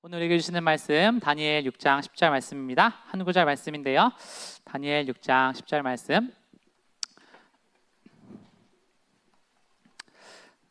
오늘 읽어주시는 말씀 다니엘 6장 10절 말씀입니다. 한 구절 말씀인데요. 다니엘 6장 10절 말씀.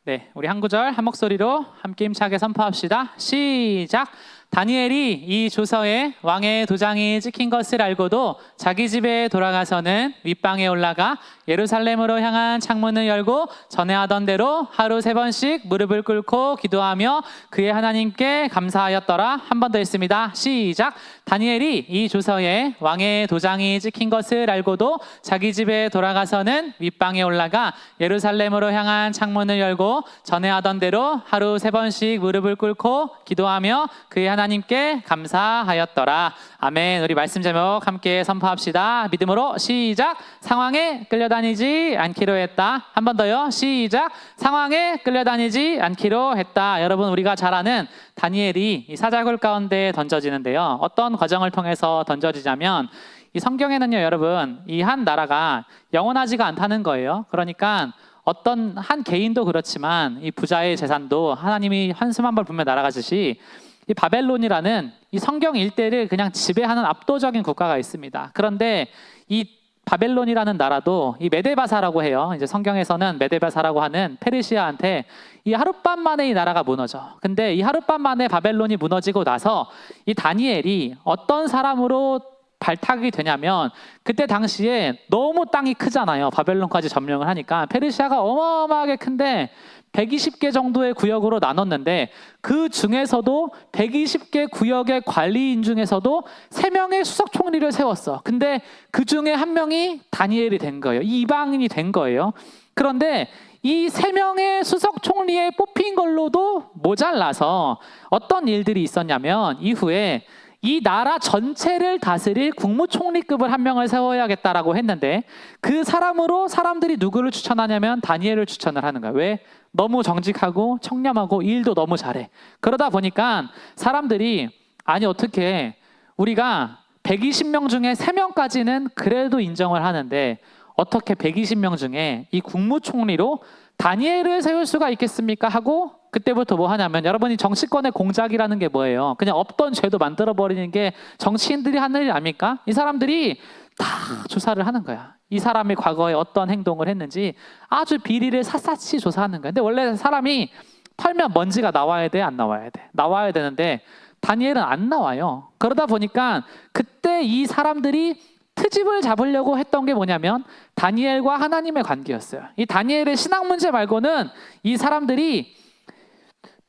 네, 우리 한 구절 한 목소리로 함께 힘차게 선포합시다. 시작! 다니엘이 이 조서에 왕의 도장이 찍힌 것을 알고도 자기 집에 돌아가서는 윗방에 올라가 예루살렘으로 향한 창문을 열고 전에 하던 대로 하루 3번씩 무릎을 꿇고 기도하며 그의 하나님께 감사하였더라. 한 번 더 읽습니다. 시작! 다니엘이 이 조서에 왕의 도장이 찍힌 것을 알고도 자기 집에 돌아가서는 윗방에 올라가 예루살렘으로 향한 창문을 열고 전에 하던 대로 하루 3번씩 무릎을 꿇고 기도하며 그의 하나님께 감사하였더라. 아멘. 우리 말씀 제목 함께 선포합시다. 믿음으로 시작! 상황에 끌려다니지 않기로 했다. 한 번 더요. 시작! 상황에 끌려다니지 않기로 했다. 여러분, 우리가 잘 아는 다니엘이 이 사자굴 가운데 던져지는데요. 어떤 과정을 통해서 던져지냐면 이 성경에는요, 여러분, 이 한 나라가 영원하지가 않다는 거예요. 그러니까 어떤 한 개인도 그렇지만 이 부자의 재산도 하나님이 한숨 한 번 불면 날아가듯이 이 바벨론이라는 이 성경 일대를 그냥 지배하는 압도적인 국가가 있습니다. 그런데 이 바벨론이라는 나라도 이 메데바사라고 해요. 이제 성경에서는 메데바사라고 하는 페르시아한테 이 하룻밤 만에 이 나라가 무너져. 근데 이 하룻밤 만에 바벨론이 무너지고 나서 이 다니엘이 어떤 사람으로 발탁이 되냐면 그때 당시에 너무 땅이 크잖아요. 바벨론까지 점령을 하니까 페르시아가 어마어마하게 큰데 120개 정도의 구역으로 나눴는데 그 중에서도 120개 구역의 관리인 중에서도 3명의 수석 총리를 세웠어. 근데 그 중에 한 명이 다니엘이 된 거예요. 이 이방인이 된 거예요. 그런데 이 3명의 수석 총리에 뽑힌 걸로도 모자라서 어떤 일들이 있었냐면 이후에 이 나라 전체를 다스릴 국무총리급을 한 명을 세워야겠다라고 했는데 그 사람으로 사람들이 누구를 추천하냐면 다니엘을 추천을 하는 거예요. 왜? 너무 정직하고 청렴하고 일도 너무 잘해. 그러다 보니까 사람들이 아니 어떻게 우리가 120명 중에 3명까지는 그래도 인정을 하는데 어떻게 120명 중에 이 국무총리로 다니엘을 세울 수가 있겠습니까? 하고 그때부터 뭐 하냐면 여러분이 정치권의 공작이라는 게 뭐예요? 그냥 없던 죄도 만들어버리는 게 정치인들이 하는 일 아닙니까? 이 사람들이 다 조사를 하는 거야. 이 사람이 과거에 어떤 행동을 했는지 아주 비리를 샅샅이 조사하는 거야. 근데 원래 사람이 털면 먼지가 나와야 돼? 안 나와야 돼? 나와야 되는데 다니엘은 안 나와요. 그러다 보니까 그때 이 사람들이 트집을 잡으려고 했던 게 뭐냐면 다니엘과 하나님의 관계였어요. 이 다니엘의 신앙 문제 말고는 이 사람들이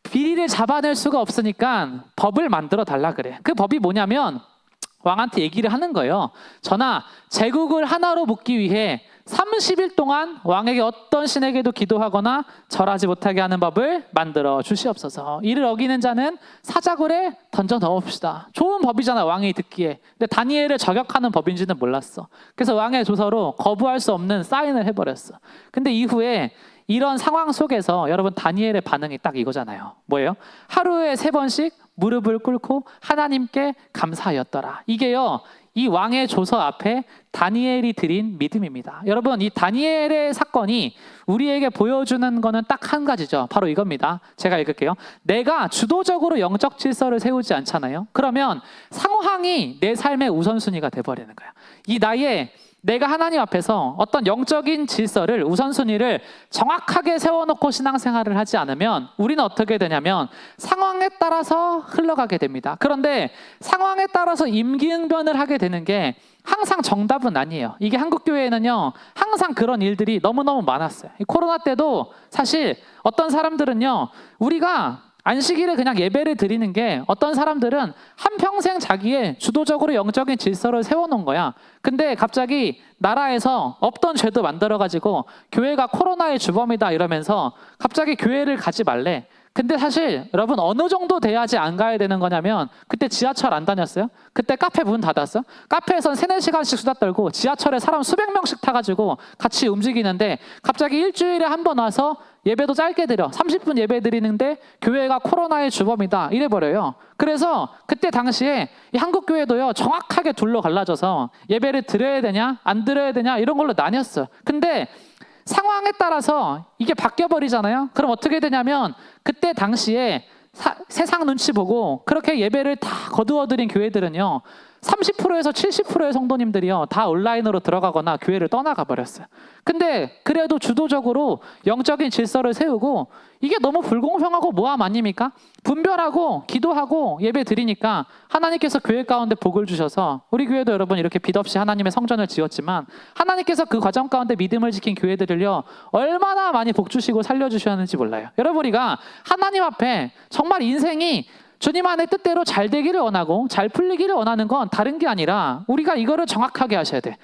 비리를 잡아낼 수가 없으니까 법을 만들어 달라 그래. 그 법이 뭐냐면 왕한테 얘기를 하는 거예요. 전하, 제국을 하나로 묶기 위해 30일 동안 왕에게 어떤 신에게도 기도하거나 절하지 못하게 하는 법을 만들어 주시옵소서. 이를 어기는 자는 사자굴에 던져 넣읍시다. 좋은 법이잖아, 왕이 듣기에. 근데 다니엘을 저격하는 법인지는 몰랐어. 그래서 왕의 조서로 거부할 수 없는 사인을 해버렸어. 근데 이후에 이런 상황 속에서 여러분 다니엘의 반응이 딱 이거잖아요. 뭐예요? 하루에 3번씩 무릎을 꿇고 하나님께 감사하였더라. 이게요, 이 왕의 조서 앞에 다니엘이 드린 믿음입니다. 여러분, 이 다니엘의 사건이 우리에게 보여주는 거는 딱 한 가지죠. 바로 이겁니다. 제가 읽을게요. 내가 주도적으로 영적 질서를 세우지 않잖아요. 그러면 상황이 내 삶의 우선순위가 돼버리는 거야. 이 나의 내가 하나님 앞에서 어떤 영적인 질서를 우선순위를 정확하게 세워놓고 신앙생활을 하지 않으면 우리는 어떻게 되냐면 상황에 따라서 흘러가게 됩니다. 그런데 상황에 따라서 임기응변을 하게 되는 게 항상 정답은 아니에요. 이게 한국교회에는요 항상 그런 일들이 너무너무 많았어요. 이 코로나 때도 사실 어떤 사람들은요 우리가 안식일에 그냥 예배를 드리는 게 어떤 사람들은 한평생 자기의 주도적으로 영적인 질서를 세워놓은 거야. 근데 갑자기 나라에서 없던 죄도 만들어가지고 교회가 코로나의 주범이다 이러면서 갑자기 교회를 가지 말래. 근데 사실 여러분 어느 정도 돼야지 안 가야 되는 거냐면 그때 지하철 안 다녔어요? 그때 카페 문 닫았어? 카페에선 3-4시간씩 수다 떨고 지하철에 사람 수백 명씩 타가지고 같이 움직이는데 갑자기 일주일에 한 번 와서 예배도 짧게 드려 30분 예배 드리는데 교회가 코로나의 주범이다 이래버려요. 그래서 그때 당시에 이 한국교회도요 정확하게 둘로 갈라져서 예배를 드려야 되냐 안 드려야 되냐 이런 걸로 나뉘었어요. 근데 상황에 따라서 이게 바뀌어버리잖아요. 그럼 어떻게 되냐면 그때 당시에 세상 눈치 보고 그렇게 예배를 다 거두어들인 교회들은요, 30%에서 70%의 성도님들이요 다 온라인으로 들어가거나 교회를 떠나가 버렸어요. 근데 그래도 주도적으로 영적인 질서를 세우고, 이게 너무 불공평하고 모함 아닙니까? 분별하고 기도하고 예배 드리니까 하나님께서 교회 가운데 복을 주셔서, 우리 교회도 여러분 이렇게 빚 없이 하나님의 성전을 지었지만 하나님께서 그 과정 가운데 믿음을 지킨 교회들을요 얼마나 많이 복 주시고 살려주셨는지 몰라요. 여러분, 우리가 하나님 앞에 정말 인생이 주님 안의 뜻대로 잘 되기를 원하고 잘 풀리기를 원하는 건 다른 게 아니라, 우리가 이거를 정확하게 하셔야 돼.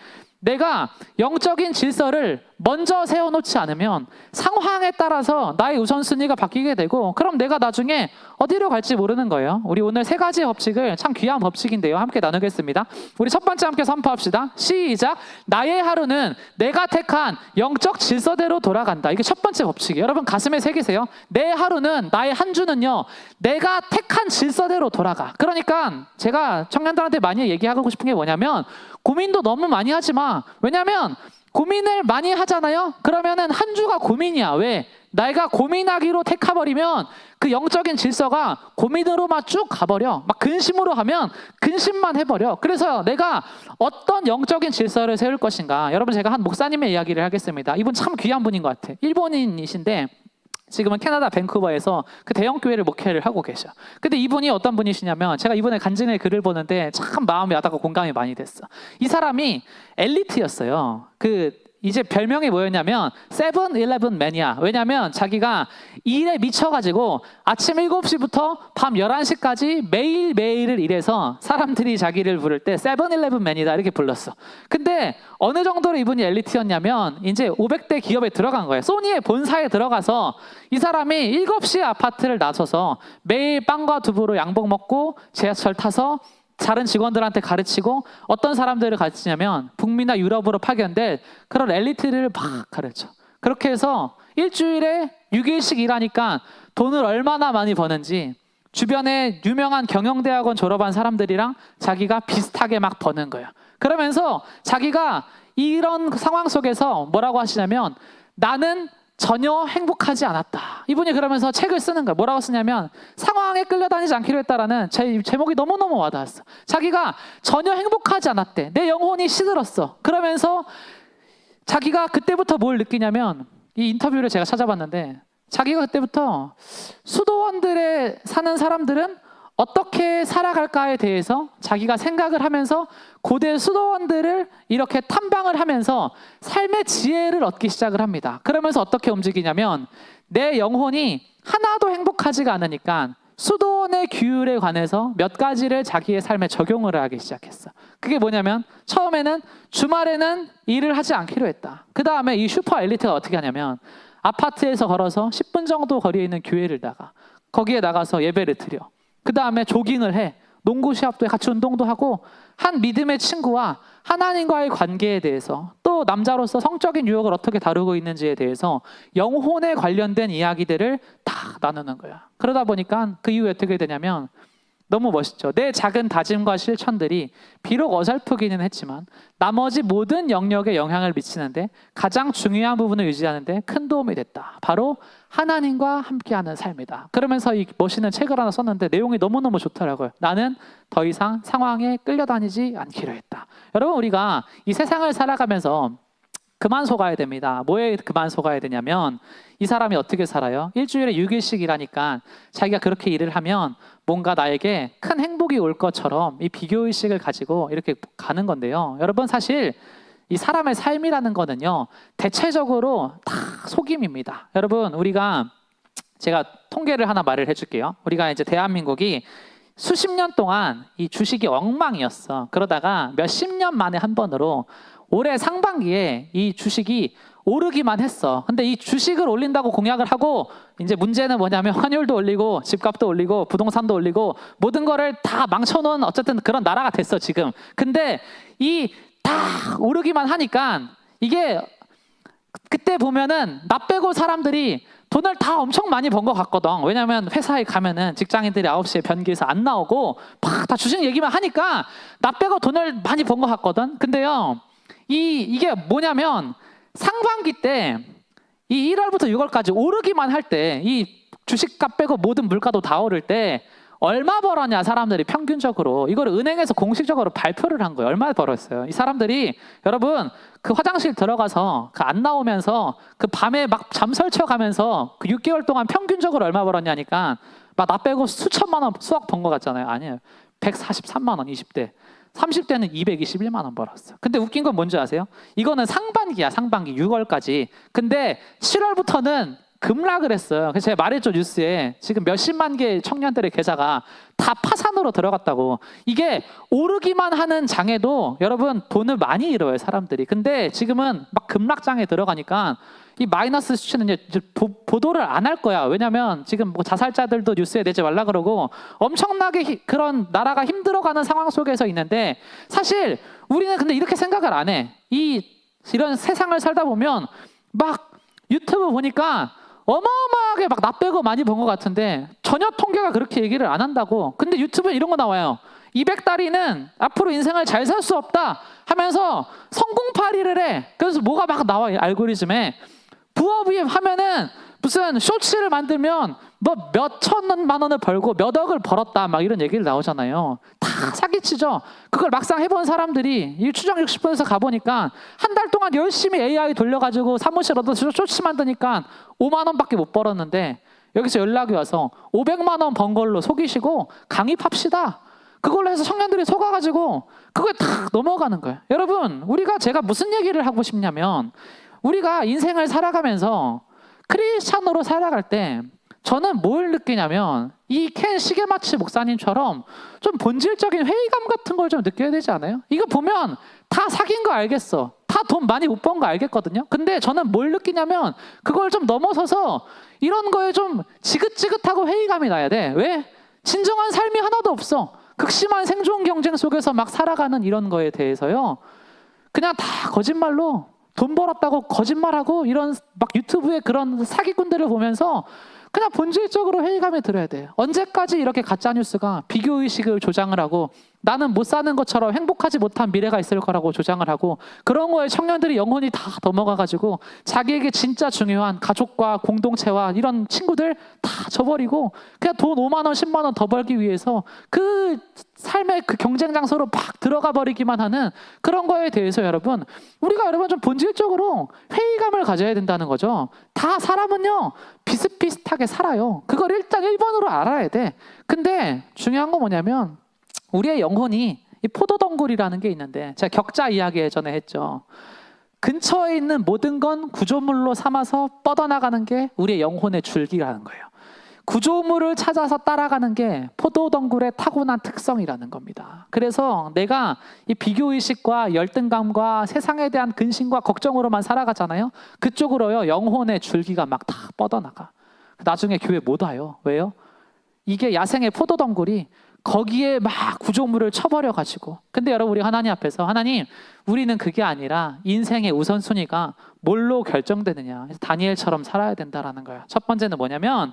내가 영적인 질서를 먼저 세워놓지 않으면 상황에 따라서 나의 우선순위가 바뀌게 되고, 그럼 내가 나중에 어디로 갈지 모르는 거예요. 우리 오늘 3가지 법칙을, 참 귀한 법칙인데요, 함께 나누겠습니다. 우리 첫 번째 함께 선포합시다. 시작. 나의 하루는 내가 택한 영적 질서대로 돌아간다. 이게 첫 번째 법칙이에요. 여러분 가슴에 새기세요. 내 하루는, 나의 한 주는요 내가 택한 질서대로 돌아가. 그러니까 제가 청년들한테 많이 얘기하고 싶은 게 뭐냐면, 고민도 너무 많이 하지 마. 왜냐면 고민을 많이 하잖아요. 그러면은 한 주가 고민이야. 왜? 내가 고민하기로 택해버리면 그 영적인 질서가 고민으로만 쭉 가버려. 막 근심으로 하면 근심만 해버려. 그래서 내가 어떤 영적인 질서를 세울 것인가. 여러분, 제가 한 목사님의 이야기를 하겠습니다. 이분 참 귀한 분인 것 같아. 일본인이신데 지금은 캐나다 밴쿠버에서 그 대형 교회를 목회를 하고 계셔. 근데 이분이 어떤 분이시냐면, 제가 이번에 간증의 글을 보는데 참 마음이 와닿고 공감이 많이 됐어. 이 사람이 엘리트였어요. 이제 별명이 뭐였냐면 세븐일레븐 매니아. 왜냐면 자기가 일에 미쳐가지고 아침 7시부터 밤 11시까지 매일매일을 일해서 사람들이 자기를 부를 때 세븐일레븐 맨이다 이렇게 불렀어. 근데 어느 정도로 이분이 엘리트였냐면 이제 500대 기업에 들어간 거예요. 소니의 본사에 들어가서 이 사람이 7시에 아파트를 나서서 매일 빵과 두부로 양복 먹고 지하철 타서 다른 직원들한테 가르치고, 어떤 사람들을 가르치냐면 북미나 유럽으로 파견된 그런 엘리트를 막 가르쳐. 그렇게 해서 일주일에 6일씩 일하니까 돈을 얼마나 많이 버는지 주변에 유명한 경영대학원 졸업한 사람들이랑 자기가 비슷하게 막 버는 거예요. 그러면서 자기가 이런 상황 속에서 뭐라고 하시냐면, 나는 전혀 행복하지 않았다. 이분이 그러면서 책을 쓰는 거야. 뭐라고 쓰냐면, 상황에 끌려다니지 않기로 했다라는 제목이 너무너무 와닿았어. 자기가 전혀 행복하지 않았대. 내 영혼이 시들었어. 그러면서 자기가 그때부터 뭘 느끼냐면, 이 인터뷰를 제가 찾아봤는데 자기가 그때부터 수도원들에 사는 사람들은 어떻게 살아갈까에 대해서 자기가 생각을 하면서 고대 수도원들을 이렇게 탐방을 하면서 삶의 지혜를 얻기 시작을 합니다. 그러면서 어떻게 움직이냐면, 내 영혼이 하나도 행복하지가 않으니까 수도원의 규율에 관해서 몇 가지를 자기의 삶에 적용을 하기 시작했어. 그게 뭐냐면, 처음에는 주말에는 일을 하지 않기로 했다. 그 다음에 이 슈퍼 엘리트가 어떻게 하냐면, 아파트에서 걸어서 10분 정도 거리에 있는 교회를 나가. 거기에 나가서 예배를 드려. 그 다음에 조깅을 해. 농구 시합도 해. 같이 운동도 하고, 한 믿음의 친구와 하나님과의 관계에 대해서, 또 남자로서 성적인 유혹을 어떻게 다루고 있는지에 대해서 영혼에 관련된 이야기들을 다 나누는 거야. 그러다 보니까 그 이후에 어떻게 되냐면, 너무 멋있죠. 내 작은 다짐과 실천들이 비록 어설프기는 했지만 나머지 모든 영역에 영향을 미치는데 가장 중요한 부분을 유지하는데 큰 도움이 됐다. 바로 하나님과 함께하는 삶이다. 그러면서 이 멋있는 책을 하나 썼는데 내용이 너무너무 좋더라고요. 나는 더 이상 상황에 끌려다니지 않기로 했다. 여러분, 우리가 이 세상을 살아가면서 그만 속아야 됩니다. 뭐에 그만 속아야 되냐면, 이 사람이 어떻게 살아요? 일주일에 6일씩 일하니까 자기가 그렇게 일을 하면 뭔가 나에게 큰 행복이 올 것처럼 이 비교의식을 가지고 이렇게 가는 건데요. 여러분, 사실 이 사람의 삶이라는 거는요, 대체적으로 다 속임입니다. 여러분, 제가 통계를 하나 말을 해줄게요. 우리가 이제 대한민국이 수십 년 동안 이 주식이 엉망이었어. 그러다가 몇십 년 만에 한 번으로 올해 상반기에 이 주식이 오르기만 했어. 근데 이 주식을 올린다고 공약을 하고, 이제 문제는 뭐냐면 환율도 올리고 집값도 올리고 부동산도 올리고 모든 거를 다 망쳐놓은 어쨌든 그런 나라가 됐어 지금. 근데 이 다 오르기만 하니까, 이게 그때 보면은 나 빼고 사람들이 돈을 다 엄청 많이 번 것 같거든. 왜냐면 회사에 가면은 직장인들이 9시에 변기에서 안 나오고 막 다 주식 얘기만 하니까 나 빼고 돈을 많이 번 것 같거든. 근데요, 이게 뭐냐면 상반기 때 이 1월부터 6월까지 오르기만 할 때 이 주식값 빼고 모든 물가도 다 오를 때 얼마 벌었냐 사람들이 평균적으로 이걸 은행에서 공식적으로 발표를 한 거예요. 얼마 벌었어요. 이 사람들이 여러분 그 화장실 들어가서 그 안 나오면서 그 밤에 막 잠 설쳐가면서 그 6개월 동안 평균적으로 얼마 벌었냐니까 막 나 빼고 수천만 원 수학 번 거 같잖아요. 아니에요. 143만 원 20대. 30대는 221만 원 벌었어. 근데 웃긴 건 뭔지 아세요? 이거는 상반기야. 상반기 6월까지. 근데 7월부터는 급락을 했어요. 그래서 제가 말했죠 뉴스에 지금 몇십만 개의 청년들의 계좌가 다 파산으로 들어갔다고. 이게 오르기만 하는 장에도 여러분 돈을 많이 잃어요 사람들이. 근데 지금은 막 급락장에 들어가니까 이 마이너스 수치는 이제 보도를 안 할 거야. 왜냐면 지금 뭐 자살자들도 뉴스에 내지 말라 그러고 엄청나게 그런 나라가 힘들어가는 상황 속에서 있는데 사실 우리는 근데 이렇게 생각을 안 해. 이런 세상을 살다 보면 막 유튜브 보니까 어마어마하게 막 나 빼고 많이 번 것 같은데 전혀 통계가 그렇게 얘기를 안 한다고. 근데 유튜브에 이런 거 나와요. 200다리는 앞으로 인생을 잘 살 수 없다 하면서 성공파리를 해. 그래서 뭐가 막 나와 알고리즘에. 부업이 하면은 무슨 쇼츠를 만들면 뭐 몇천만 원을 벌고 몇 억을 벌었다 막 이런 얘기를 나오잖아요. 다 사기치죠. 그걸 막상 해본 사람들이 이 추정 60분에서 가보니까 한 달 동안 열심히 AI 돌려가지고 사무실 얻어서 쇼츠 만드니까 5만 원밖에 못 벌었는데 여기서 연락이 와서 500만 원 번 걸로 속이시고 강의합시다. 그걸로 해서 청년들이 속아가지고 그걸 다 넘어가는 거예요. 여러분 제가 무슨 얘기를 하고 싶냐면 우리가 인생을 살아가면서 크리스찬으로 살아갈 때 저는 뭘 느끼냐면 이 켄 시게마치 목사님처럼 좀 본질적인 회의감 같은 걸 좀 느껴야 되지 않아요? 이거 보면 다 사귄 거 알겠어. 다 돈 많이 못 번 거 알겠거든요. 근데 저는 뭘 느끼냐면 그걸 좀 넘어서서 이런 거에 좀 지긋지긋하고 회의감이 나야 돼. 왜? 진정한 삶이 하나도 없어. 극심한 생존 경쟁 속에서 막 살아가는 이런 거에 대해서요. 그냥 다 거짓말로 돈 벌었다고 거짓말하고 이런 막 유튜브에 그런 사기꾼들을 보면서 그냥 본질적으로 회의감이 들어야 돼요. 언제까지 이렇게 가짜뉴스가 비교의식을 조장을 하고 나는 못 사는 것처럼 행복하지 못한 미래가 있을 거라고 조장을 하고 그런 거에 청년들이 영혼이 다 넘어가가지고 자기에게 진짜 중요한 가족과 공동체와 이런 친구들 다 저버리고 그냥 돈 5만 원 10만 원 더 벌기 위해서 그 삶의 그 경쟁 장소로 막 들어가 버리기만 하는 그런 거에 대해서 여러분 좀 본질적으로 회의감을 가져야 된다는 거죠. 다 사람은요 비슷비슷하게 살아요. 그걸 일단 1번으로 알아야 돼. 근데 중요한 건 뭐냐면 우리의 영혼이 이 포도덩굴이라는 게 있는데 제가 격자 이야기 예전에 했죠. 근처에 있는 모든 건 구조물로 삼아서 뻗어나가는 게 우리의 영혼의 줄기라는 거예요. 구조물을 찾아서 따라가는 게 포도덩굴의 타고난 특성이라는 겁니다. 그래서 내가 이 비교의식과 열등감과 세상에 대한 근심과 걱정으로만 살아가잖아요. 그쪽으로요 영혼의 줄기가 막 다 뻗어나가. 나중에 교회 못 와요. 왜요? 이게 야생의 포도덩굴이 거기에 막 구조물을 쳐버려가지고. 근데 여러분 우리 하나님 앞에서 하나님 우리는 그게 아니라 인생의 우선순위가 뭘로 결정되느냐. 다니엘처럼 살아야 된다라는 거예요. 첫 번째는 뭐냐면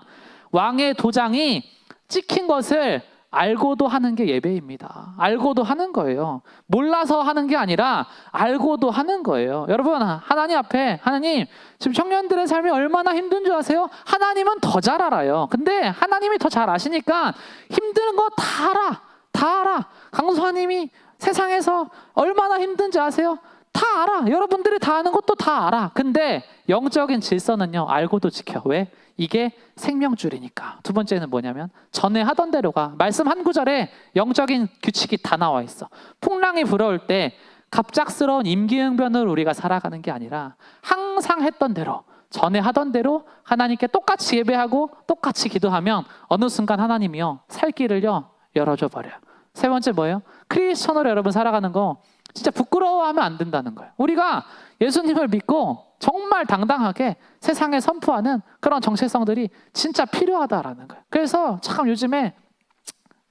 왕의 도장이 찍힌 것을 알고도 하는 게 예배입니다. 알고도 하는 거예요. 몰라서 하는 게 아니라 알고도 하는 거예요. 여러분 하나님 앞에 하나님 지금 청년들의 삶이 얼마나 힘든 줄 아세요? 하나님은 더 잘 알아요. 근데 하나님이 더 잘 아시니까 힘든 거 다 알아. 다 알아. 강수하님이 세상에서 얼마나 힘든지 아세요? 다 알아. 여러분들이 다 아는 것도 다 알아. 근데 영적인 질서는요 알고도 지켜. 왜? 이게 생명줄이니까. 두 번째는 뭐냐면 전에 하던 대로가. 말씀 한 구절에 영적인 규칙이 다 나와 있어. 풍랑이 불어올 때 갑작스러운 임기응변으로 우리가 살아가는 게 아니라 항상 했던 대로 전에 하던 대로 하나님께 똑같이 예배하고 똑같이 기도하면 어느 순간 하나님이요 살 길을요 열어줘 버려요. 세 번째 뭐예요? 크리스천으로 여러분 살아가는 거 진짜 부끄러워하면 안 된다는 거예요. 우리가 예수님을 믿고 정말 당당하게 세상에 선포하는 그런 정체성들이 진짜 필요하다라는 거예요. 그래서 참 요즘에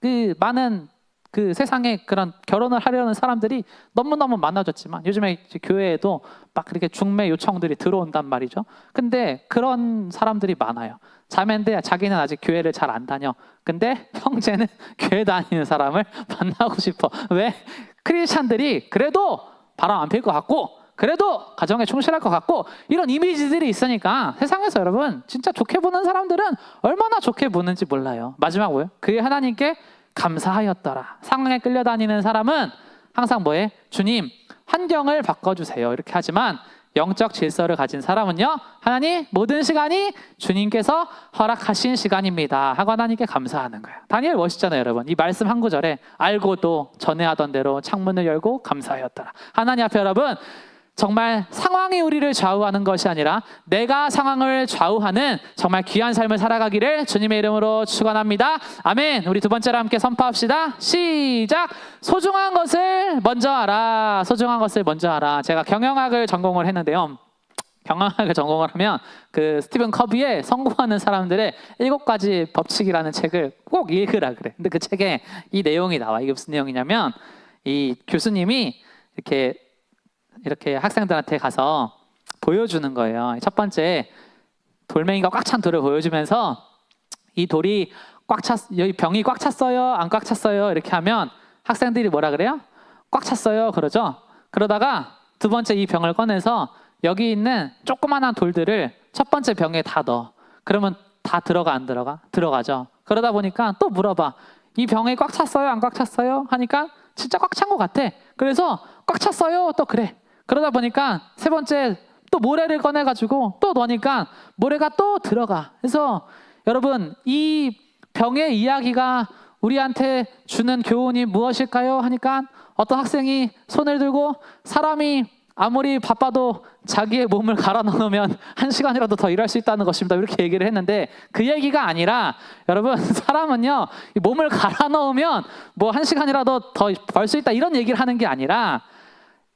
그 많은 그 세상에 그런 결혼을 하려는 사람들이 너무너무 많아졌지만 요즘에 교회에도 막 그렇게 중매 요청들이 들어온단 말이죠. 근데 그런 사람들이 많아요. 자매인데 자기는 아직 교회를 잘 안 다녀. 근데 형제는 교회 다니는 사람을 만나고 싶어. 왜? 크리스찬들이 그래도 바람 안 필 것 같고 그래도 가정에 충실할 것 같고 이런 이미지들이 있으니까 세상에서 여러분 진짜 좋게 보는 사람들은 얼마나 좋게 보는지 몰라요. 마지막 뭐예요? 그의 하나님께 감사하였더라. 상황에 끌려다니는 사람은 항상 뭐해? 주님 환경을 바꿔주세요 이렇게 하지만 영적 질서를 가진 사람은요, 하나님 모든 시간이 주님께서 허락하신 시간입니다 하고 하나님께 감사하는 거예요. 다니엘 멋있잖아요 여러분. 이 말씀 한 구절에 알고도 전에 하던 대로 창문을 열고 감사하였더라. 하나님 앞에 여러분 정말 상황이 우리를 좌우하는 것이 아니라 내가 상황을 좌우하는 정말 귀한 삶을 살아가기를 주님의 이름으로 축원합니다. 아멘. 우리 두 번째로 함께 선포합시다. 시작. 소중한 것을 먼저 알아. 소중한 것을 먼저 알아. 제가 경영학을 전공을 했는데요. 경영학을 전공을 하면 그 스티븐 커비의 성공하는 사람들의 7가지 법칙이라는 책을 꼭 읽으라 그래. 근데 그 책에 이 내용이 나와. 이게 무슨 내용이냐면 이 교수님이 이렇게 학생들한테 가서 보여주는 거예요. 첫 번째 돌멩이가 꽉 찬 돌을 보여주면서 이 돌이 여기 병이 꽉 찼어요? 안 꽉 찼어요? 이렇게 하면 학생들이 뭐라 그래요? 꽉 찼어요 그러죠? 그러다가 두 번째 이 병을 꺼내서 여기 있는 조그만한 돌들을 첫 번째 병에 다 넣어. 그러면 다 들어가 안 들어가? 들어가죠. 그러다 보니까 또 물어봐. 이 병이 꽉 찼어요? 안 꽉 찼어요? 하니까 진짜 꽉 찬 것 같아. 그래서 꽉 찼어요? 또 그래. 그러다 보니까 세 번째 또 모래를 꺼내가지고 또 넣으니까 모래가 또 들어가. 그래서 여러분 이 병의 이야기가 우리한테 주는 교훈이 무엇일까요? 하니까 어떤 학생이 손을 들고 사람이 아무리 바빠도 자기의 몸을 갈아 넣으면 1시간이라도 더 일할 수 있다는 것입니다. 이렇게 얘기를 했는데 그 얘기가 아니라 여러분 사람은요 이 몸을 갈아 넣으면 뭐 1시간이라도 더 벌 수 있다 이런 얘기를 하는 게 아니라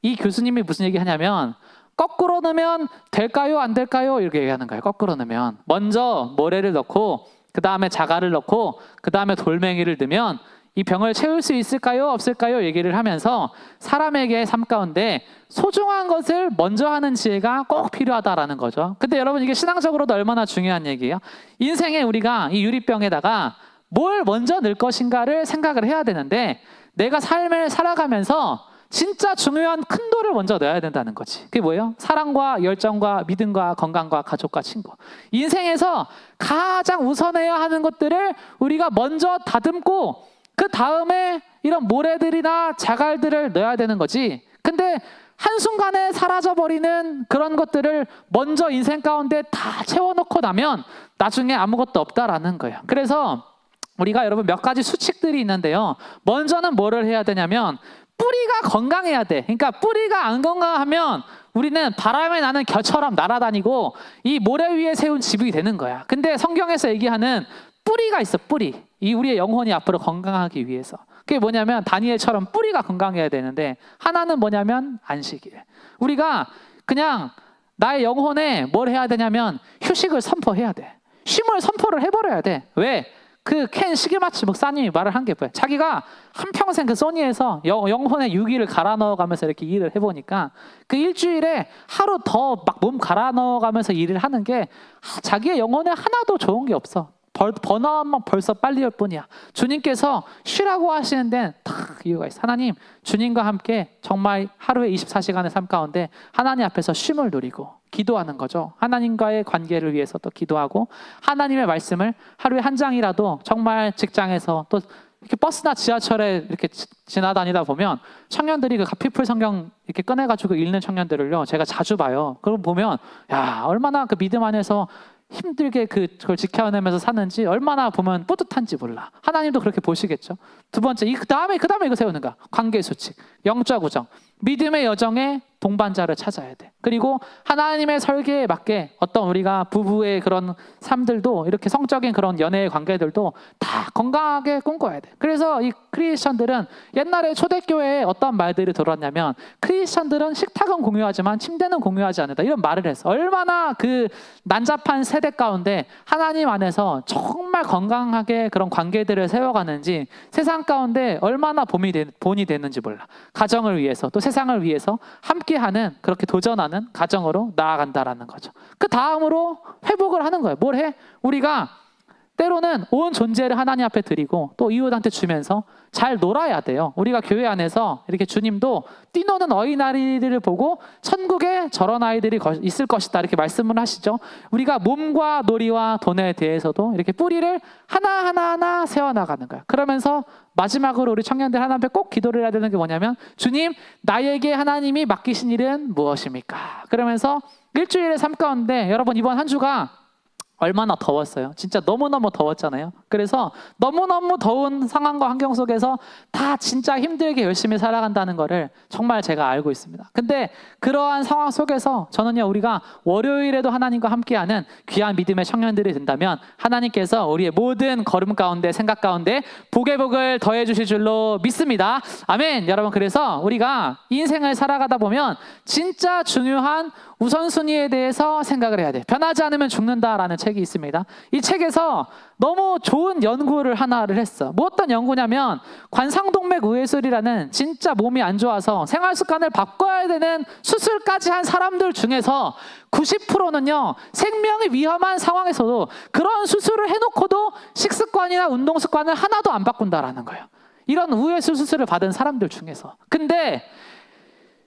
이 교수님이 무슨 얘기 하냐면 거꾸로 넣으면 될까요? 안 될까요? 이렇게 얘기하는 거예요. 거꾸로 넣으면 먼저 모래를 넣고 그 다음에 자갈을 넣고 그 다음에 돌멩이를 넣으면 이 병을 채울 수 있을까요? 없을까요? 얘기를 하면서 사람에게 삶 가운데 소중한 것을 먼저 하는 지혜가 꼭 필요하다라는 거죠. 근데 여러분 이게 신앙적으로도 얼마나 중요한 얘기예요. 인생에 우리가 이 유리병에다가 뭘 먼저 넣을 것인가를 생각을 해야 되는데 내가 삶을 살아가면서 진짜 중요한 큰 돌을 먼저 넣어야 된다는 거지. 그게 뭐예요? 사랑과 열정과 믿음과 건강과 가족과 친구. 인생에서 가장 우선해야 하는 것들을 우리가 먼저 다듬고 그 다음에 이런 모래들이나 자갈들을 넣어야 되는 거지. 근데 한순간에 사라져버리는 그런 것들을 먼저 인생 가운데 다 채워놓고 나면 나중에 아무것도 없다라는 거예요. 그래서 우리가 여러분 몇 가지 수칙들이 있는데요. 먼저는 뭐를 해야 되냐면 뿌리가 건강해야 돼. 그러니까 뿌리가 안 건강하면 우리는 바람에 나는 겨처럼 날아다니고 이 모래 위에 세운 집이 되는 거야. 근데 성경에서 얘기하는 뿌리가 있어. 뿌리. 이 우리의 영혼이 앞으로 건강하기 위해서. 그게 뭐냐면 다니엘처럼 뿌리가 건강해야 되는데 하나는 뭐냐면 안식일. 우리가 그냥 나의 영혼에 뭘 해야 되냐면 휴식을 선포해야 돼. 쉼을 선포를 해버려야 돼. 왜? 그 켄 시게마츠 목사님이 말을 한 게 뭐야? 자기가 한평생 그 소니에서 영혼의 유기를 갈아 넣어가면서 이렇게 일을 해보니까 그 일주일에 하루 더 막 몸 갈아 넣어가면서 일을 하는 게 자기의 영혼에 하나도 좋은 게 없어. 번아웃만 벌써 빨리 올 뿐이야. 주님께서 쉬라고 하시는 데는 다 이유가 있어. 하나님, 주님과 함께 정말 하루에 24시간의 삶 가운데 하나님 앞에서 쉼을 누리고 기도하는 거죠. 하나님과의 관계를 위해서 또 기도하고 하나님의 말씀을 하루에 한 장이라도 정말 직장에서 또 이렇게 버스나 지하철에 이렇게 지나다니다 보면 청년들이 그 가피풀 성경 이렇게 꺼내가지고 읽는 청년들을요 제가 자주 봐요. 그걸 보면 야 얼마나 그 믿음 안에서 힘들게 그걸 지켜내면서 사는지 얼마나 보면 뿌듯한지 몰라. 하나님도 그렇게 보시겠죠. 두 번째, 그 다음에 이거 세우는 거야. 관계 수칙, 영적 우정, 믿음의 여정에 동반자를 찾아야 돼. 그리고 하나님의 설계에 맞게 어떤 우리가 부부의 그런 삶들도 이렇게 성적인 그런 연애의 관계들도 다 건강하게 꿈꿔야 돼. 그래서 이 크리스천들은 옛날에 초대교회에 어떤 말들이 들어왔냐면 크리스천들은 식탁은 공유하지만 침대는 공유하지 않는다. 이런 말을 했어. 얼마나 그 난잡한 세대 가운데 하나님 안에서 정말 건강하게 그런 관계들을 세워가는지 세상 가운데 얼마나 본이 되는지 몰라. 가정을 위해서 또 세상을 위해서 함께하는 그렇게 도전하는 가정으로 나아간다라는 거죠. 그 다음으로 회복을 하는 거예요. 뭘 해? 우리가 때로는 온 존재를 하나님 앞에 드리고 또 이웃한테 주면서 잘 놀아야 돼요. 우리가 교회 안에서 이렇게 주님도 뛰노는 어린아이들을 보고 천국에 저런 아이들이 있을 것이다 이렇게 말씀을 하시죠. 우리가 몸과 놀이와 돈에 대해서도 이렇게 뿌리를 하나하나 세워나가는 거야. 그러면서 마지막으로 우리 청년들 하나님 앞에 꼭 기도를 해야 되는 게 뭐냐면, 주님, 나에게 하나님이 맡기신 일은 무엇입니까? 그러면서 일주일의 삶 가운데 여러분 이번 한 주가 얼마나 더웠어요. 진짜 너무너무 더웠잖아요. 그래서 너무너무 더운 상황과 환경 속에서 다 진짜 힘들게 열심히 살아간다는 거를 정말 제가 알고 있습니다. 근데 그러한 상황 속에서 저는요, 우리가 월요일에도 하나님과 함께하는 귀한 믿음의 청년들이 된다면 하나님께서 우리의 모든 걸음 가운데, 생각 가운데 복의 복을 더해 주실 줄로 믿습니다. 아멘. 여러분, 그래서 우리가 인생을 살아가다 보면 진짜 중요한 우선순위에 대해서 생각을 해야 돼. 변하지 않으면 죽는다라는 책이 있습니다. 이 책에서 너무 좋은 연구를 하나를 했어. 뭐 어떤 연구냐면, 관상동맥 우회술이라는 진짜 몸이 안 좋아서 생활 습관을 바꿔야 되는 수술까지 한 사람들 중에서 90%는요 생명이 위험한 상황에서도 그런 수술을 해놓고도 식습관이나 운동 습관을 하나도 안 바꾼다라는 거예요. 이런 우회술 수술을 받은 사람들 중에서. 근데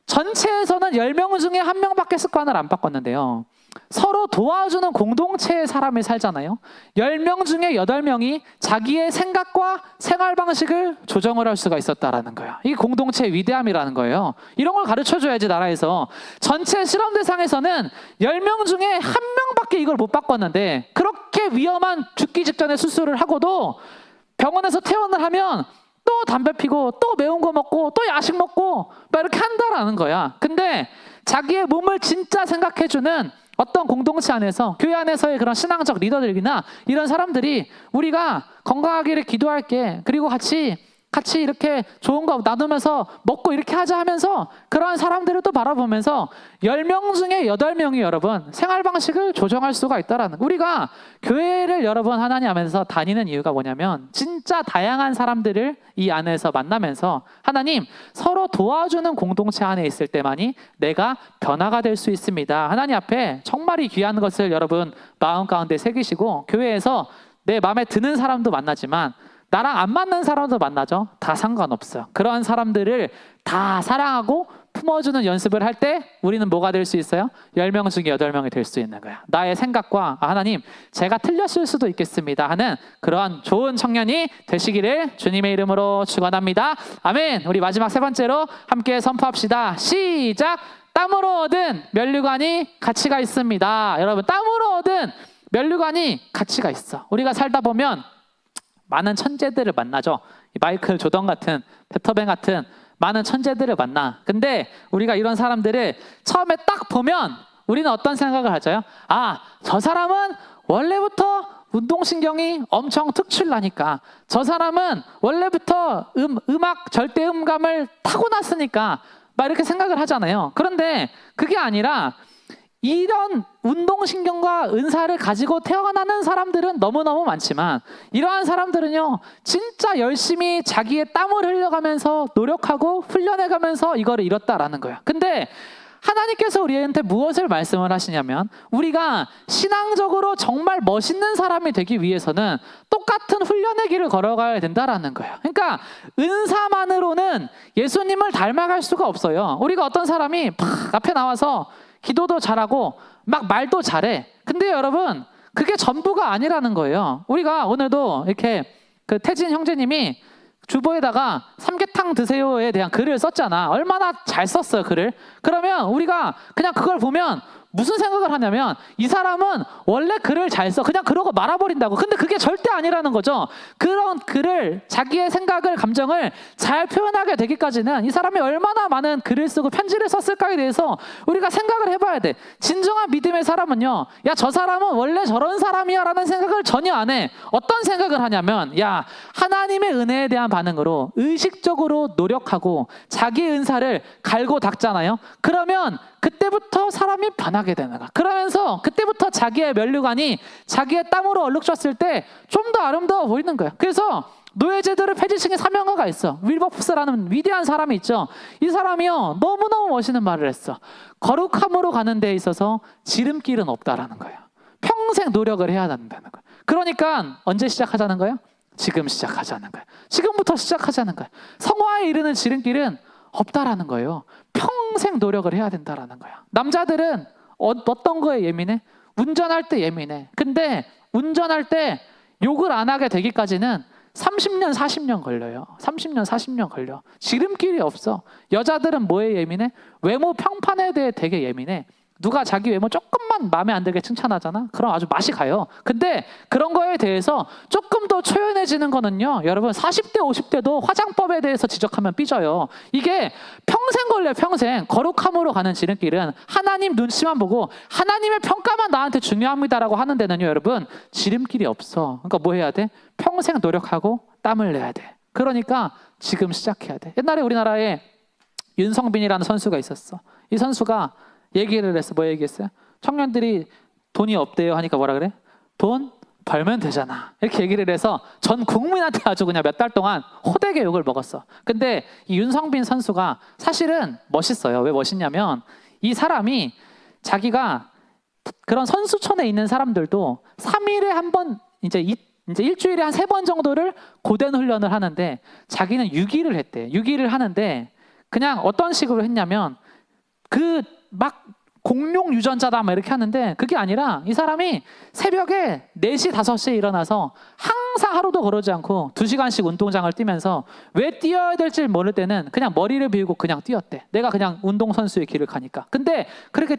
전체에서는 10명 중에 1명밖에 습관을 안 바꿨는데요, 서로 도와주는 공동체의 사람이 살잖아요. 10명 중에 8명이 자기의 생각과 생활 방식을 조정을 할 수가 있었다라는 거예요. 이게 공동체의 위대함이라는 거예요. 이런 걸 가르쳐줘야지, 나라에서. 전체 실험 대상에서는 10명 중에 1명밖에 이걸 못 바꿨는데, 그렇게 위험한 죽기 직전에 수술을 하고도 병원에서 퇴원을 하면 또 담배 피고 또 매운 거 먹고 또 야식 먹고 막 이렇게 한다라는 거야. 근데 자기의 몸을 진짜 생각해주는 어떤 공동체 안에서, 교회 안에서의 그런 신앙적 리더들이나 이런 사람들이, 우리가 건강하기를 기도할게, 그리고 같이 이렇게 좋은 거 나누면서 먹고 이렇게 하자 하면서 그런 사람들을 또 바라보면서 10명 중에 8명이 여러분 생활 방식을 조정할 수가 있다라는, 우리가 교회를 여러분 하나님 안에서 다니는 이유가 뭐냐면, 진짜 다양한 사람들을 이 안에서 만나면서 하나님, 서로 도와주는 공동체 안에 있을 때만이 내가 변화가 될 수 있습니다. 하나님 앞에 정말 이 귀한 것을 여러분 마음 가운데 새기시고, 교회에서 내 마음에 드는 사람도 만나지만 나랑 안 맞는 사람도 만나죠. 다 상관없어요. 그런 사람들을 다 사랑하고 품어주는 연습을 할 때 우리는 뭐가 될 수 있어요? 10명 중에 8명이 될 수 있는 거야. 나의 생각과 하나님, 제가 틀렸을 수도 있겠습니다 하는 그러한 좋은 청년이 되시기를 주님의 이름으로 축원합니다. 아멘. 우리 마지막 세 번째로 함께 선포합시다. 시작. 땀으로 얻은 면류관이 가치가 있습니다. 여러분, 땀으로 얻은 면류관이 가치가 있어. 우리가 살다 보면 많은 천재들을 만나죠. 마이클 조던 같은, 베토벤 같은 많은 천재들을 만나. 근데 우리가 이런 사람들을 처음에 딱 보면 우리는 어떤 생각을 하죠? 아, 저 사람은 원래부터 운동신경이 엄청 특출나니까, 저 사람은 원래부터 음악 절대음감을 타고났으니까 막 이렇게 생각을 하잖아요. 그런데 그게 아니라, 이런 운동신경과 은사를 가지고 태어나는 사람들은 너무너무 많지만, 이러한 사람들은요 진짜 열심히 자기의 땀을 흘려가면서 노력하고 훈련해가면서 이거를 이뤘다라는 거야. 근데 하나님께서 우리한테 무엇을 말씀을 하시냐면, 우리가 신앙적으로 정말 멋있는 사람이 되기 위해서는 똑같은 훈련의 길을 걸어가야 된다라는 거예요. 그러니까 은사만으로는 예수님을 닮아갈 수가 없어요. 우리가 어떤 사람이 막 앞에 나와서 기도도 잘하고 막 말도 잘해. 근데 여러분, 그게 전부가 아니라는 거예요. 우리가 오늘도 이렇게 그 태진 형제님이 주보에다가 삼계탕 드세요에 대한 글을 썼잖아. 얼마나 잘 썼어요, 글을. 그러면 우리가 그냥 그걸 보면 무슨 생각을 하냐면, 이 사람은 원래 글을 잘 써. 그냥 그러고 말아버린다고. 근데 그게 절대 아니라는 거죠. 그런 글을, 자기의 생각을, 감정을 잘 표현하게 되기까지는 이 사람이 얼마나 많은 글을 쓰고 편지를 썼을까에 대해서 우리가 생각을 해봐야 돼. 진정한 믿음의 사람은요, 야, 저 사람은 원래 저런 사람이야 라는 생각을 전혀 안 해. 어떤 생각을 하냐면, 야, 하나님의 은혜에 대한 반응으로 의식적으로 노력하고 자기의 은사를 갈고 닦잖아요. 그러면 그때부터 사람이 변하게 되는 거야. 그러면서 그때부터 자기의 면류관이 자기의 땀으로 얼룩졌을 때 좀 더 아름다워 보이는 거야. 그래서 노예제도를 폐지시킨 사명가가 있어. 윌버푸스라는 위대한 사람이 있죠. 이 사람이요 너무너무 멋있는 말을 했어. 거룩함으로 가는 데 있어서 지름길은 없다라는 거예요. 평생 노력을 해야 한다는 거예요. 그러니까 언제 시작하자는 거예요? 지금 시작하자는 거예요. 지금부터 시작하자는 거예요. 성화에 이르는 지름길은 없다라는 거예요. 평생 노력을 해야 된다라는 거야. 남자들은 어떤 거에 예민해? 운전할 때 예민해. 근데 운전할 때 욕을 안 하게 되기까지는 30년, 40년 걸려요. 30년, 40년 걸려. 지름길이 없어. 여자들은 뭐에 예민해? 외모 평판에 대해 되게 예민해. 누가 자기 외모 조금만 마음에 안 들게 칭찬하잖아? 그럼 아주 맛이 가요. 근데 그런 거에 대해서 조금 더 초연해지는 거는요, 여러분 40대, 50대도 화장법에 대해서 지적하면 삐져요. 이게 평생 걸려요, 평생. 거룩함으로 가는 지름길은 하나님 눈치만 보고 하나님의 평가만 나한테 중요합니다라고 하는 데는요, 여러분 지름길이 없어. 그러니까 뭐 해야 돼? 평생 노력하고 땀을 내야 돼. 그러니까 지금 시작해야 돼. 옛날에 우리나라에 윤성빈이라는 선수가 있었어. 이 선수가 얘기를 했어. 뭐 얘기했어요? 청년들이 돈이 없대요 하니까 뭐라 그래? 돈 벌면 되잖아. 이렇게 얘기를 해서 전 국민한테 아주 그냥 몇 달 동안 호되게 욕을 먹었어. 근데 이 윤성빈 선수가 사실은 멋있어요. 왜 멋있냐면 이 사람이 자기가 그런 선수촌에 있는 사람들도 3일에 한 번 이제 일주일에 한 3번 정도를 고된 훈련을 하는데 자기는 6일을 했대. 6일을 하는데 그냥 어떤 식으로 했냐면 막 공룡 유전자다 막 이렇게 하는데 그게 아니라 이 사람이 새벽에 4시, 5시에 일어나서 항상 하루도 그러지 않고 2시간씩 운동장을 뛰면서 왜 뛰어야 될지 모를 때는 그냥 머리를 비우고 그냥 뛰었대. 내가 그냥 운동선수의 길을 가니까. 근데 그렇게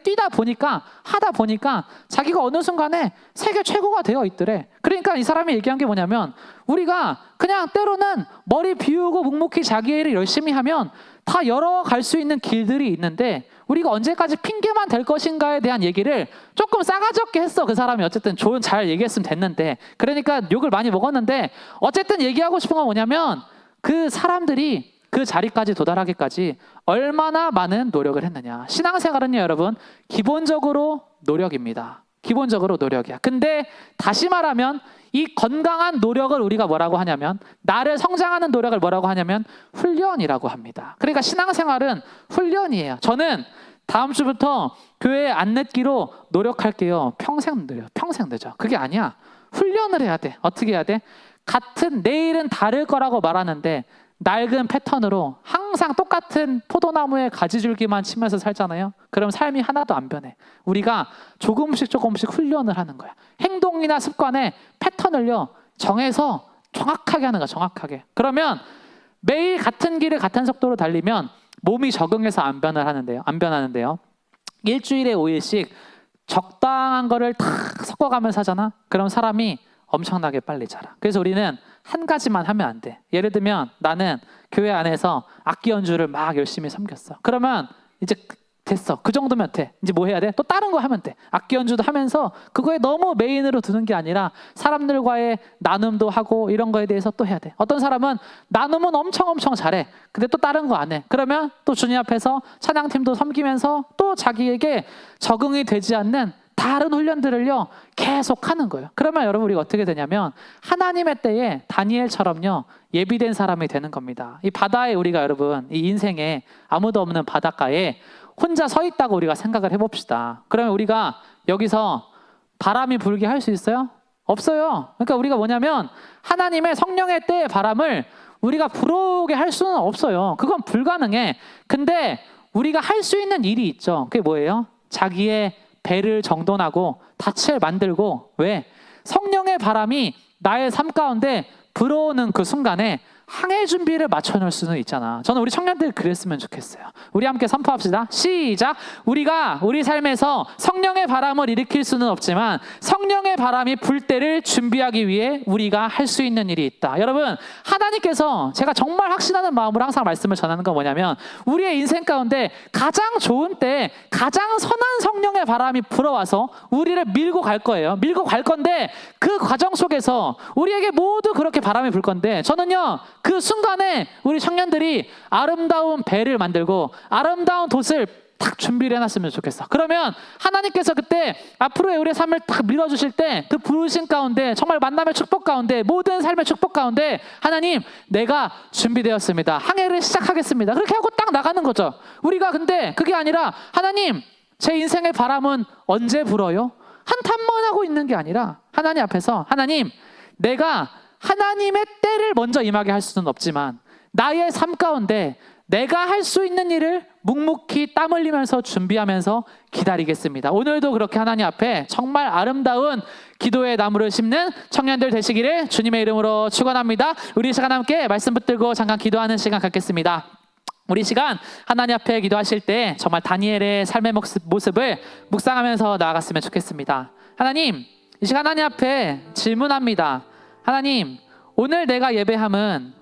하다 보니까 자기가 어느 순간에 세계 최고가 되어 있더래. 그러니까 이 사람이 얘기한 게 뭐냐면 우리가 그냥 때로는 머리 비우고 묵묵히 자기 일을 열심히 하면 다 열어갈 수 있는 길들이 있는데 우리가 언제까지 핑계만 될 것인가에 대한 얘기를 조금 싸가지 없게 했어. 그 사람이 어쨌든 잘 얘기했으면 됐는데 그러니까 욕을 많이 먹었는데 어쨌든 얘기하고 싶은 건 뭐냐면 그 사람들이 그 자리까지 도달하기까지 얼마나 많은 노력을 했느냐. 신앙생활은요 여러분 기본적으로 노력입니다. 기본적으로 노력이야. 근데 다시 말하면 이 건강한 노력을 우리가 뭐라고 하냐면 나를 성장하는 노력을 뭐라고 하냐면 훈련이라고 합니다. 그러니까 신앙생활은 훈련이에요. 저는 다음 주부터 교회에 안 늦기로 노력할게요. 평생 늦어. 그게 아니야. 훈련을 해야 돼. 어떻게 해야 돼? 내일은 다를 거라고 말하는데 낡은 패턴으로 항상 똑같은 포도나무에 가지줄기만 치면서 살잖아요. 그럼 삶이 하나도 안 변해. 우리가 조금씩 훈련을 하는 거야. 행동이나 습관의 패턴을요 정해서 정확하게 하는 거야. 정확하게. 그러면 매일 같은 길을 같은 속도로 달리면 몸이 적응해서 안 변하는데요. 일주일에 5일씩 적당한 거를 다 섞어가면서 하잖아. 그럼 사람이 엄청나게 빨리 자라. 그래서 우리는 한 가지만 하면 안 돼. 예를 들면 나는 교회 안에서 악기 연주를 막 열심히 섬겼어. 그러면 이제 됐어. 그 정도면 돼. 이제 뭐 해야 돼? 또 다른 거 하면 돼. 악기 연주도 하면서 그거에 너무 메인으로 두는 게 아니라 사람들과의 나눔도 하고 이런 거에 대해서 또 해야 돼. 어떤 사람은 나눔은 엄청 잘해. 근데 또 다른 거 안 해. 그러면 또 주님 앞에서 찬양팀도 섬기면서 또 자기에게 적응이 되지 않는 다른 훈련들을요 계속 하는 거예요. 그러면 여러분 우리가 어떻게 되냐면 하나님의 때에 다니엘처럼요 예비된 사람이 되는 겁니다. 이 바다에 우리가 여러분 이 인생에 아무도 없는 바닷가에 혼자 서 있다고 우리가 생각을 해봅시다. 그러면 우리가 여기서 바람이 불게 할 수 있어요? 없어요. 그러니까 우리가 뭐냐면 하나님의 성령의 때의 바람을 우리가 불어오게 할 수는 없어요. 그건 불가능해. 근데 우리가 할 수 있는 일이 있죠. 그게 뭐예요? 자기의 배를 정돈하고 닻을 만들고 왜? 성령의 바람이 나의 삶 가운데 불어오는 그 순간에 항해 준비를 맞춰놓을 수는 있잖아. 저는 우리 청년들 그랬으면 좋겠어요. 우리 함께 선포합시다. 시작. 우리가 우리 삶에서 성령의 바람을 일으킬 수는 없지만 성령의 바람이 불 때를 준비하기 위해 우리가 할 수 있는 일이 있다. 여러분 하나님께서 제가 정말 확신하는 마음으로 항상 말씀을 전하는 건 뭐냐면 우리의 인생 가운데 가장 좋은 때 가장 선한 성령의 바람이 불어와서 우리를 밀고 갈 거예요. 밀고 갈 건데 그 과정 속에서 우리에게 모두 그렇게 바람이 불 건데 저는요 그 순간에 우리 청년들이 아름다운 배를 만들고 아름다운 돛을 딱 준비를 해놨으면 좋겠어. 그러면 하나님께서 그때 앞으로의 우리의 삶을 딱 밀어주실 때 그 부르심 가운데 정말 만남의 축복 가운데 모든 삶의 축복 가운데 하나님 내가 준비되었습니다. 항해를 시작하겠습니다. 그렇게 하고 딱 나가는 거죠. 우리가 근데 그게 아니라 하나님 제 인생의 바람은 언제 불어요? 한탄만 하고 있는 게 아니라 하나님 앞에서 하나님, 내가 하나님의 때를 먼저 임하게 할 수는 없지만 나의 삶 가운데 내가 할 수 있는 일을 묵묵히 땀 흘리면서 준비하면서 기다리겠습니다. 오늘도 그렇게 하나님 앞에 정말 아름다운 기도의 나무를 심는 청년들 되시기를 주님의 이름으로 축원합니다. 우리 시간 함께 말씀 붙들고 잠깐 기도하는 시간 갖겠습니다. 우리 시간 하나님 앞에 기도하실 때 정말 다니엘의 삶의 모습을 묵상하면서 나아갔으면 좋겠습니다. 하나님, 이 시간 하나님 앞에 질문합니다. 하나님, 오늘 내가 예배함은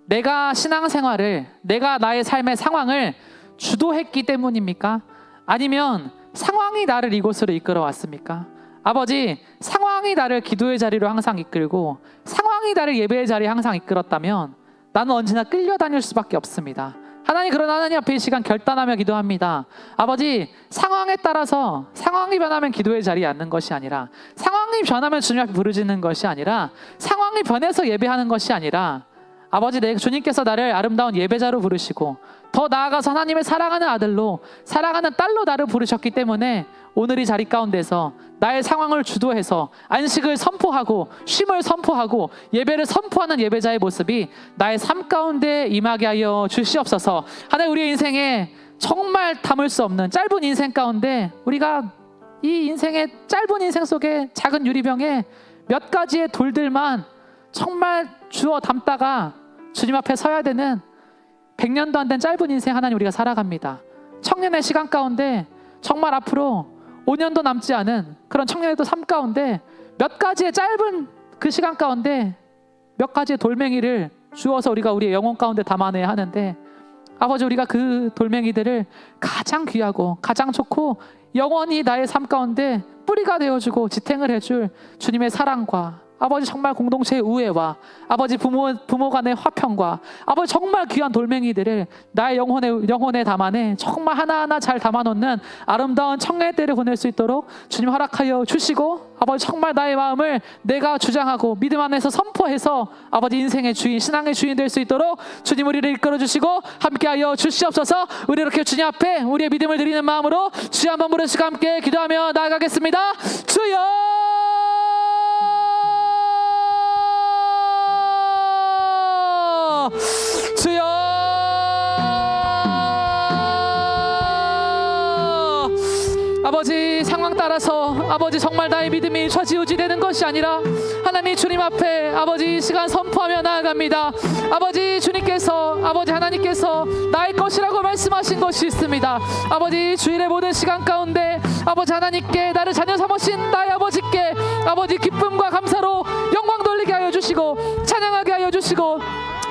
내가 신앙생활을, 내가 나의 삶의 상황을 주도했기 때문입니까? 아니면 상황이 나를 이곳으로 이끌어 왔습니까? 아버지, 상황이 나를 기도의 자리로 항상 이끌고 상황이 나를 예배의 자리에 항상 이끌었다면 나는 언제나 끌려다닐 수밖에 없습니다. 하나님, 그러나 하나님 앞에 이 시간 결단하며 기도합니다. 아버지, 상황에 따라서 상황이 변하면 기도의 자리에 앉는 것이 아니라, 상황이 변하면 주님 앞에 부르짖는 것이 아니라, 상황이 변해서 예배하는 것이 아니라, 아버지, 내 주님께서 나를 아름다운 예배자로 부르시고 더 나아가서 하나님의 사랑하는 아들로, 사랑하는 딸로 나를 부르셨기 때문에 오늘 이 자리 가운데서 나의 상황을 주도해서 안식을 선포하고 쉼을 선포하고 예배를 선포하는 예배자의 모습이 나의 삶 가운데 임하게 하여 주시옵소서. 하나님, 우리의 인생에 정말 담을 수 없는 짧은 인생 가운데 우리가 이 인생의 짧은 인생 속에 작은 유리병에 몇 가지의 돌들만 정말 주워 담다가 주님 앞에 서야 되는 100년도 안 된 짧은 인생 하나님 우리가 살아갑니다. 청년의 시간 가운데 정말 앞으로 5년도 남지 않은 그런 청년의 삶 가운데 몇 가지의 짧은 그 시간 가운데 몇 가지의 돌멩이를 주어서 우리가 우리의 영혼 가운데 담아내야 하는데, 아버지, 우리가 그 돌멩이들을 가장 귀하고 가장 좋고 영원히 나의 삶 가운데 뿌리가 되어주고 지탱을 해줄 주님의 사랑과 아버지 정말 공동체의 우애와 아버지 부모 간의 화평과 아버지 정말 귀한 돌멩이들을 나의 영혼에 담아내 정말 하나하나 잘 담아놓는 아름다운 청년의 때를 보낼 수 있도록 주님 허락하여 주시고, 아버지 정말 나의 마음을 내가 주장하고 믿음 안에서 선포해서 아버지 인생의 주인, 신앙의 주인 될 수 있도록 주님 우리를 이끌어 주시고 함께하여 주시옵소서. 우리 이렇게 주님 앞에 우리의 믿음을 드리는 마음으로 주여 한번 부르시고 함께 기도하며 나아가겠습니다. 주여, 주여, 아버지, 상황 따라서 아버지 정말 나의 믿음이 좌지우지되는 것이 아니라 하나님 주님 앞에 아버지 이 시간 선포하며 나아갑니다. 아버지, 주님께서 아버지 하나님께서 나의 것이라고 말씀하신 것이 있습니다. 아버지, 주일의 모든 시간 가운데 아버지 하나님께 나를 자녀 삼으신 나의 아버지께 아버지 기쁨과 감사로 영광 돌리게 하여 주시고 찬양하게 하여 주시고,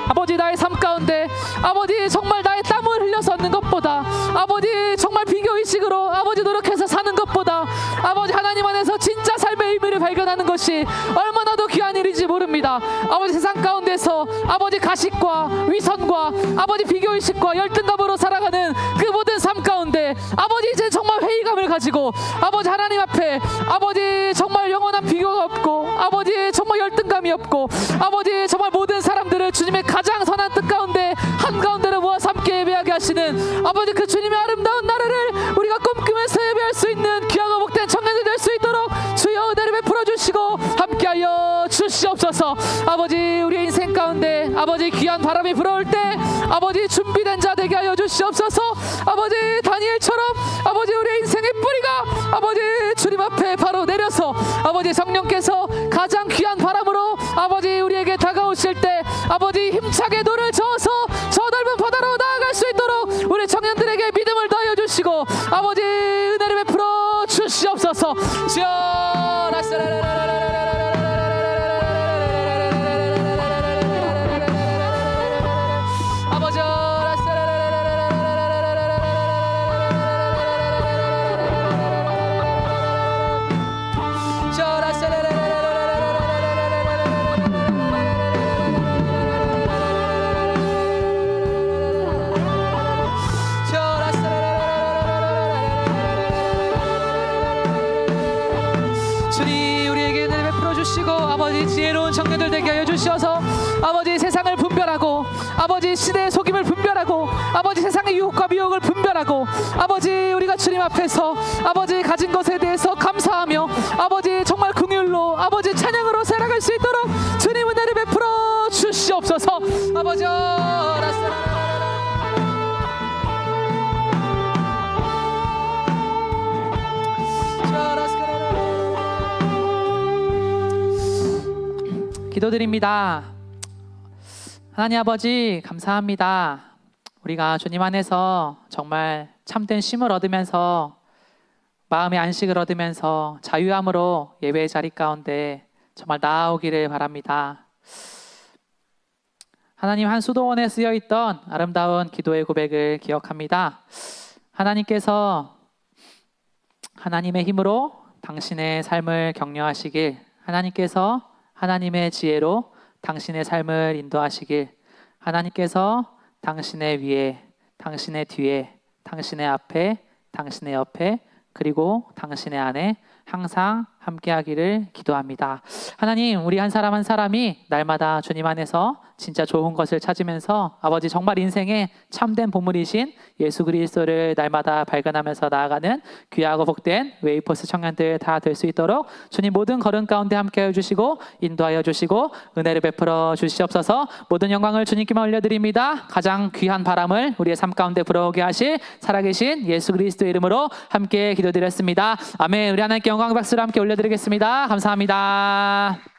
아버지 나의 삶 가운데 아버지 정말 나의 땀을 흘려서 얻는 것보다, 아버지 정말 비교의식으로 아버지 노력해서 사는 것보다 아버지 하나님 안에서 진짜 삶의 의미를 발견하는 것이 얼마나 더 귀한 일인지 모릅니다. 아버지 세상 가운데서 아버지 가식과 위선과 아버지 비교의식과 열등감으로 살아가는 그 모든 삶 가운데 아버지 이제 정말 회의감을 가지고 아버지 하나님 앞에 아버지 정말 영원한 비교가 없고 아버지 정말 열등감이 없고 아버지 정말 모든 사람들을 주님의 가장 선한 뜻 가운데 한가운데로 모아서 함께 예배하게 하시는 아버지 그 주님의 아름다운 나라를 우리가 꿈꾸면서 예배할 수 있는 귀하고 복된 청년들 될 수 있도록 주여 은혜를 베풀어 주시고 함께하여 주시옵소서. 아버지, 우리의 인생 가운데 아버지 귀한 바람이 불어올 때 아버지 준비된 자 되게 하여 주시옵소서. 아버지 다니엘처럼 아버지 우리의 인생의 뿌리가 아버지 주님 앞에 바로 내려서 아버지 성령께서 가장 귀한 바람으로 아버지 우리에게 다가오실 때 아버지 힘차게 노를 저어서 저 넓은 바다로 나아갈 수 있도록 우리 청년들에게 믿음을 더하여 주시고 아버지 은혜를 베풀어 주시옵소서. 주여, 아버지 주님 우리에게 은혜를 베풀어 주시고 아버지 지혜로운 청년들 되게 하여 주시어서 아버지 세상을 분별 분별하고 아버지 시대의 속임을 분별하고 아버지 세상의 유혹과 미혹을 분별하고 아버지 우리가 주님 앞에서 아버지 가진 것에 대해서 감사하며 아버지 정말 긍휼로 아버지 찬양으로 살아갈 수 있도록 주님 은혜를 베풀어 주시옵소서. 아버지 기도드립니다. 하나님 아버지 감사합니다. 우리가 주님 안에서 정말 참된 쉼을 얻으면서 마음의 안식을 얻으면서 자유함으로 예배의 자리 가운데 정말 나아오기를 바랍니다. 하나님, 한 수도원에 쓰여있던 아름다운 기도의 고백을 기억합니다. 하나님께서 하나님의 힘으로 당신의 삶을 격려하시길, 하나님께서 하나님의 지혜로 당신의 삶을 인도하시길, 하나님께서 당신의 위에, 당신의 뒤에, 당신의 앞에, 당신의 옆에, 그리고 당신의 안에 항상 함께하기를 기도합니다. 하나님, 우리 한 사람 한 사람이 날마다 주님 안에서 진짜 좋은 것을 찾으면서 아버지 정말 인생의 참된 보물이신 예수 그리스도를 날마다 발견하면서 나아가는 귀하고 복된 웨이포스 청년들 다 될 수 있도록 주님 모든 걸음 가운데 함께하여 주시고 인도하여 주시고 은혜를 베풀어 주시옵소서. 모든 영광을 주님께만 올려드립니다. 가장 귀한 바람을 우리의 삶 가운데 불어오게 하실 살아계신 예수 그리스도의 이름으로 함께 기도드렸습니다. 아멘. 우리 하나님께 영광 박수를 함께 올려드리겠습니다. 감사합니다.